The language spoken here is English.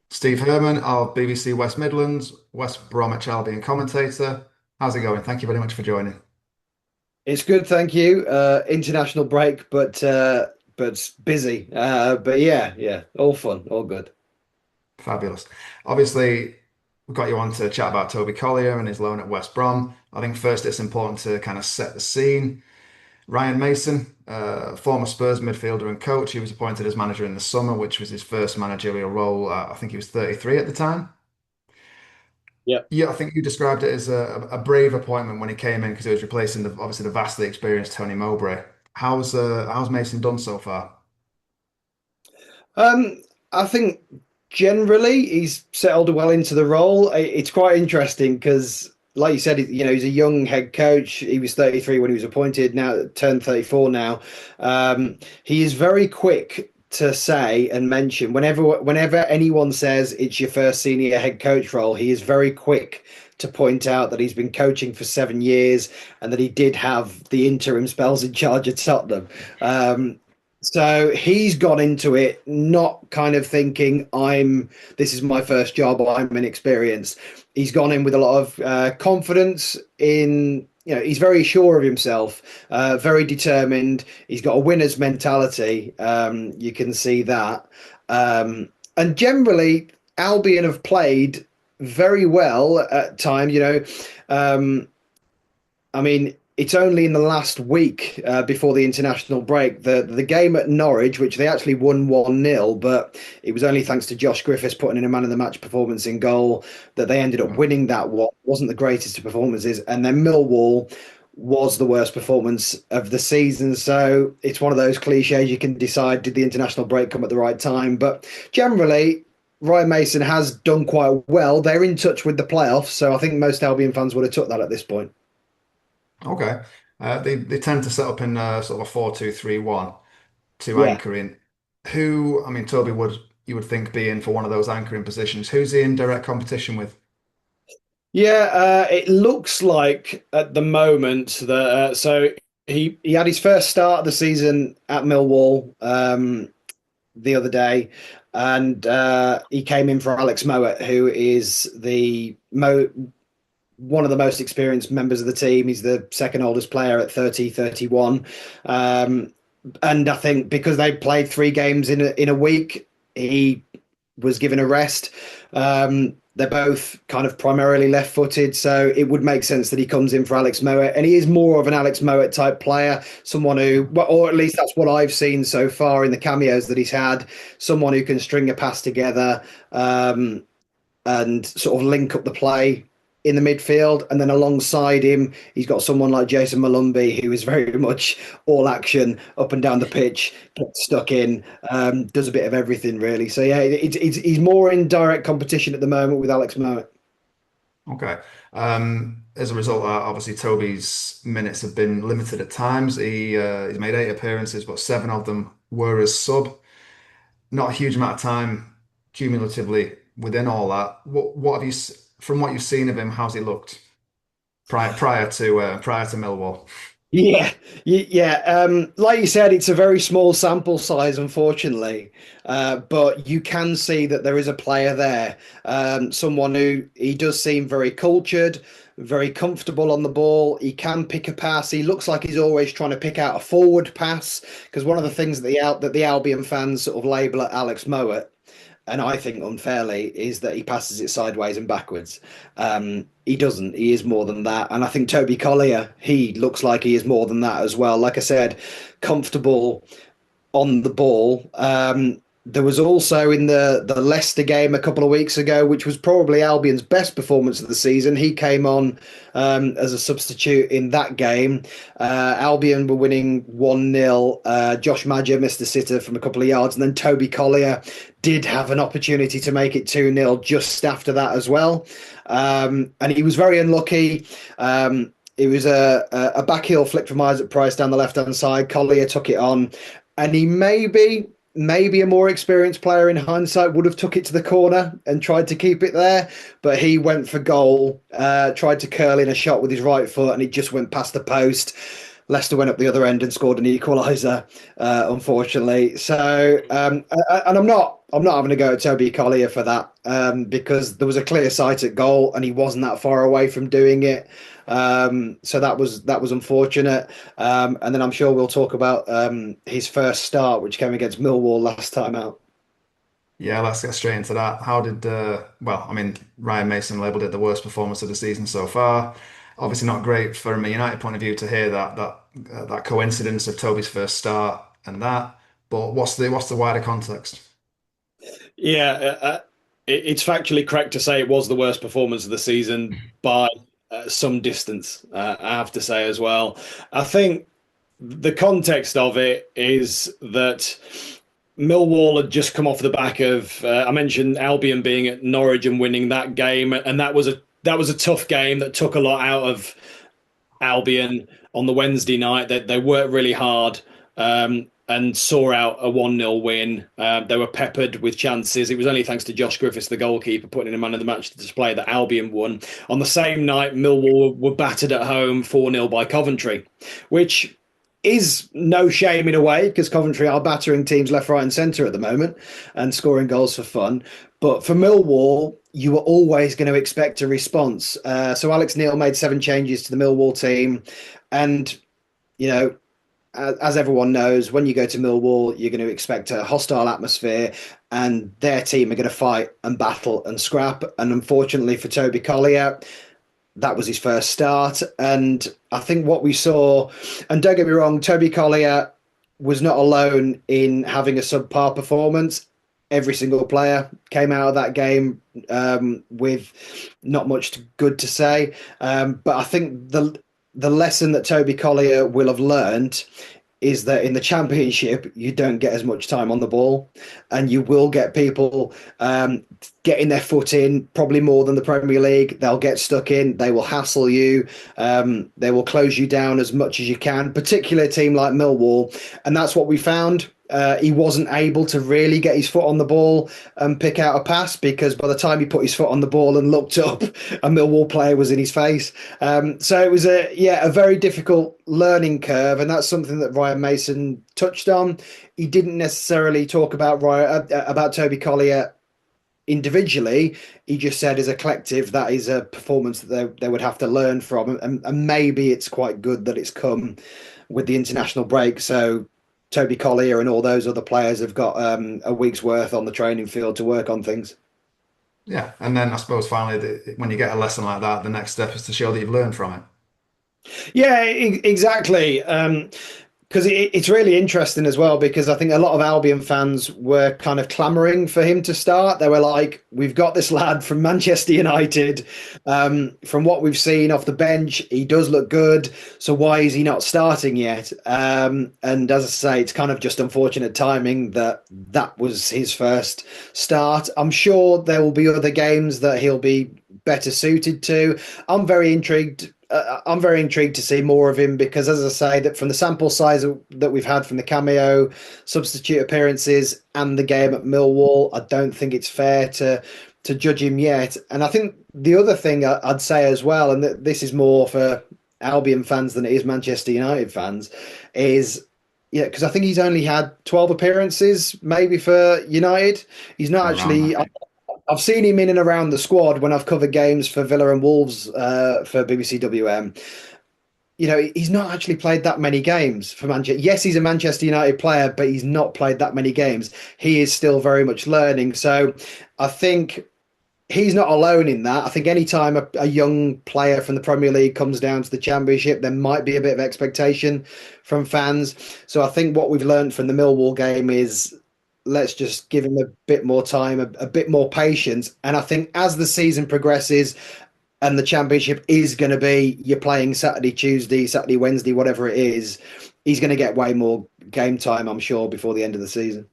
Steve Hermon of BBC West Midlands, West Bromwich Albion commentator. How's it going? Thank you very much for joining. It's good, thank you. International break, but busy. But yeah, all fun, all good. Fabulous. Obviously, we've got you on to chat about Toby Collyer and his loan at West Brom. I think first it's important to kind of set the scene. Ryan Mason, former Spurs midfielder and coach, he was appointed as manager in the summer, which was his first managerial role. I think he was 33 at the time. Yep. Yeah, I think you described it as a brave appointment when he came in because he was replacing obviously the vastly experienced Tony Mowbray. How's Mason done so far? Um, I think generally he's settled well into the role. It's quite interesting because, like you said, he's a young head coach. He was 33 when he was appointed. Now turned 34 now. He is very quick to say and mention whenever anyone says it's your first senior head coach role, he is very quick to point out that he's been coaching for 7 years and that he did have the interim spells in charge at Tottenham. So he's gone into it not kind of thinking this is my first job, I'm inexperienced. He's gone in with a lot of confidence in, he's very sure of himself, very determined. He's got a winner's mentality. You can see that. And generally, Albion have played very well at times. I mean, it's only in the last week before the international break, the game at Norwich, which they actually won 1-0, but it was only thanks to Josh Griffiths putting in a man of the match performance in goal that they ended up winning that one. Wasn't the greatest of performances. And then Millwall was the worst performance of the season. So it's one of those cliches you can decide, did the international break come at the right time? But generally, Ryan Mason has done quite well. They're in touch with the playoffs, so I think most Albion fans would have took that at this point. Okay. They tend to set up in sort of a 4-2-3-1 to Yeah. anchor in. I mean, Toby would you would think be in for one of those anchoring positions. Who's he in direct competition with? Yeah, it looks like at the moment that so he had his first start of the season at Millwall the other day, and he came in for Alex Mowat, who is one of the most experienced members of the team. He's the second oldest player at 31. And I think because they played 3 games in a week, he was given a rest. They're both kind of primarily left-footed, so it would make sense that he comes in for Alex Mowat, and he is more of an Alex Mowat type player, someone who, well, or at least that's what I've seen so far in the cameos that he's had, someone who can string a pass together and sort of link up the play in the midfield, and then alongside him, he's got someone like Jason Malumbi, who is very much all action up and down the pitch, stuck in, does a bit of everything really. So yeah, he's more in direct competition at the moment with Alex Mowat. Okay. As a result, obviously Toby's minutes have been limited at times. He's made 8 appearances, but 7 of them were as sub. Not a huge amount of time cumulatively within all that. What have from what you've seen of him? How's he looked prior to Millwall? Yeah, yeah. Like you said, it's a very small sample size, unfortunately. But you can see that there is a player there. Someone who he does seem very cultured, very comfortable on the ball. He can pick a pass. He looks like he's always trying to pick out a forward pass. Because one of the things that the Albion fans sort of label at Alex Mowat, and I think unfairly, is that he passes it sideways and backwards. He doesn't. He is more than that. And I think Toby Collier, he looks like he is more than that as well. Like I said, comfortable on the ball. There was also in the Leicester game a couple of weeks ago, which was probably Albion's best performance of the season. He came on as a substitute in that game. Albion were winning 1-0. Josh Maja missed a sitter from a couple of yards, and then Toby Collier did have an opportunity to make it 2-0 just after that as well. And he was very unlucky. It was a backheel flick from Isaac Price down the left-hand side. Collier took it on, and he maybe a more experienced player in hindsight would have took it to the corner and tried to keep it there, but he went for goal, tried to curl in a shot with his right foot, and it just went past the post. Leicester went up the other end and scored an equaliser, unfortunately. So, and I'm not having to go at Toby Collyer for that, because there was a clear sight at goal and he wasn't that far away from doing it. So that was unfortunate. And then I'm sure we'll talk about his first start, which came against Millwall last time out. Yeah, let's get straight into that. How did, well, I mean, Ryan Mason labelled it the worst performance of the season so far. Obviously, not great from a United point of view to hear that coincidence of Toby's first start and that. But what's the wider context? Yeah, it's factually correct to say it was the worst performance of the season by some distance, I have to say as well. I think the context of it is that Millwall had just come off the back of I mentioned Albion being at Norwich and winning that game, and that was a tough game that took a lot out of Albion on the Wednesday night. They worked really hard, and saw out a 1-0 win. They were peppered with chances. It was only thanks to Josh Griffiths, the goalkeeper, putting in a man of the match to display that Albion won. On the same night, Millwall were battered at home 4-0 by Coventry, which is no shame in a way, because Coventry are battering teams left, right, and centre at the moment and scoring goals for fun. But for Millwall, you were always going to expect a response. So Alex Neil made 7 changes to the Millwall team. And, you know, as everyone knows, when you go to Millwall, you're going to expect a hostile atmosphere, and their team are going to fight and battle and scrap. And unfortunately for Toby Collyer, that was his first start. And I think what we saw, and don't get me wrong, Toby Collyer was not alone in having a subpar performance. Every single player came out of that game with not much good to say. But I think the lesson that Toby Collyer will have learned is that in the Championship, you don't get as much time on the ball, and you will get people getting their foot in probably more than the Premier League. They'll get stuck in. They will hassle you. They will close you down as much as you can, particularly a team like Millwall. And that's what we found. He wasn't able to really get his foot on the ball and pick out a pass, because by the time he put his foot on the ball and looked up, a Millwall player was in his face. So it was a very difficult learning curve, and that's something that Ryan Mason touched on. He didn't necessarily talk about Toby Collyer individually. He just said as a collective that is a performance that they would have to learn from, and maybe it's quite good that it's come with the international break. So Toby Collyer and all those other players have got a week's worth on the training field to work on things. Yeah, and then I suppose finally, when you get a lesson like that, the next step is to show that you've learned from it. Yeah, exactly. Because it's really interesting as well, because I think a lot of Albion fans were kind of clamouring for him to start. They were like, we've got this lad from Manchester United. From what we've seen off the bench, he does look good. So why is he not starting yet? And as I say, it's kind of just unfortunate timing that was his first start. I'm sure there will be other games that he'll be better suited to. I'm very intrigued to see more of him, because, as I say, that from the sample size that we've had from the cameo, substitute appearances, and the game at Millwall, I don't think it's fair to judge him yet. And I think the other thing I'd say as well, and this is more for Albion fans than it is Manchester United fans, is because I think he's only had 12 appearances maybe for United. He's not actually. I've seen him in and around the squad when I've covered games for Villa and Wolves for BBC WM. You know, he's not actually played that many games for Manchester. Yes, he's a Manchester United player, but he's not played that many games. He is still very much learning. So I think he's not alone in that. I think anytime a young player from the Premier League comes down to the Championship, there might be a bit of expectation from fans. So I think what we've learned from the Millwall game is, let's just give him a bit more time, a bit more patience. And I think as the season progresses and the Championship is going to be, you're playing Saturday, Tuesday, Saturday, Wednesday, whatever it is, he's going to get way more game time, I'm sure, before the end of the season.